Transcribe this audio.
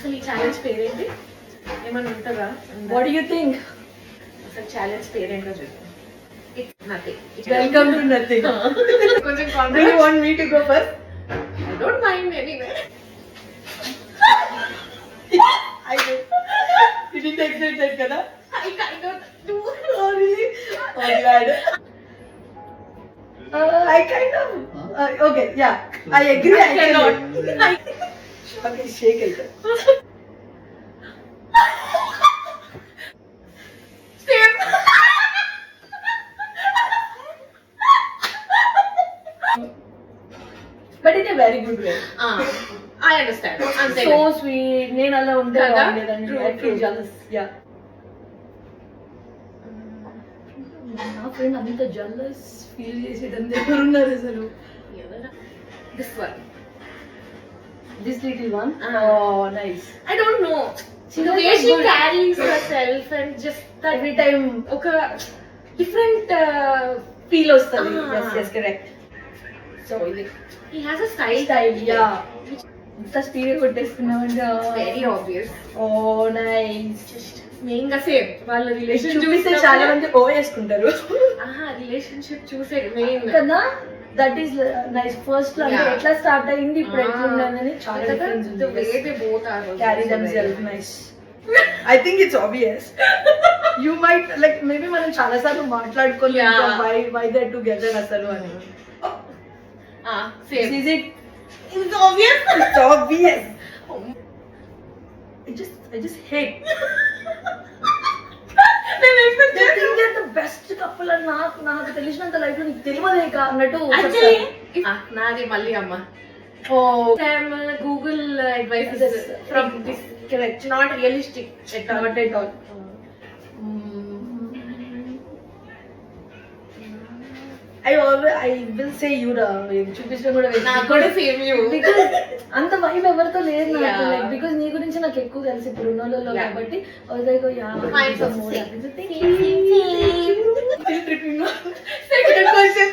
అసలు ఈ ఛాలెంజ్ పేరేంటి ఏమన్నా ఉంటుందా? What you think? అసలు ఛాలెంజ్ పేరేంటో చెప్పు. It's nothing. Welcome to nothing. కొంచెం Do you want me to go first? I don't mind anyway. I do. You didn't expect that kada? I kind of do. Oh really? Oh glad. I kind of okay, yeah. I agree. I cannot. Okay, shake it. Same. But in a very good way. I understand. I'm saying So sweet. నేను అలా ఉంటే కదా? బాగుండేదండి. True, I feel true. jealous. Yeah. నా friend అంత జల్లస్ feel చేసేటంత ఎవరున్నారు అసలు? this one. This little one. Ah. Oh, nice. I don't know. She The was way like she good. carries herself and just that Every time ఒక different feel వస్తుంది. Ah. Yes, yes, correct. So ఇది he has a style. Style yeah ఇంత speed కొట్టేసుకున్నామండి. Very obvious. ఓ nice. Just main గా same వాళ్ళ relation చూపిస్తే చాలా మంది ఓ వేసుకుంటారు రిలేషన్షిప్ చూసే మెయిన్ కదా. That is nice. ఫస్ట్ లో అంటే Yeah. ఎట్లా స్టార్ట్ అయింది ఇప్పుడు ఎట్లా ఉందని చాలా డిఫరెన్స్ the way ఉంది. they both are also Carry so themselves very- nice. I think it's obvious. You might like maybe మనం చాలా సార్లు మాట్లాడుకోలేదు Yeah. why they're together అసలు అని. same. Is it? It's obvious. It's obvious. I just hate. నేను expect They think they're the best couple అని నాకు తెలిసినంత life లో నీకు తెలియదేక అన్నట్టు actually చెప్తారు. నాది మళ్ళీ అమ్మ Oh, Google advice Yes. from this correct. not realistic at all. Not at all. I will say you చూపించడం కూడా నాకు కూడా సేమ్ యూ బికాజ్ అంత వైబ్ ఎవరితో లేదు నాకు. Yeah. లైక్ బికాజ్ నీ గురించి నాకు ఎక్కువ తెలుసు ఇప్పుడు ఉన్న వాళ్ళలో Yeah. కాబట్టి Mine's also same. Second question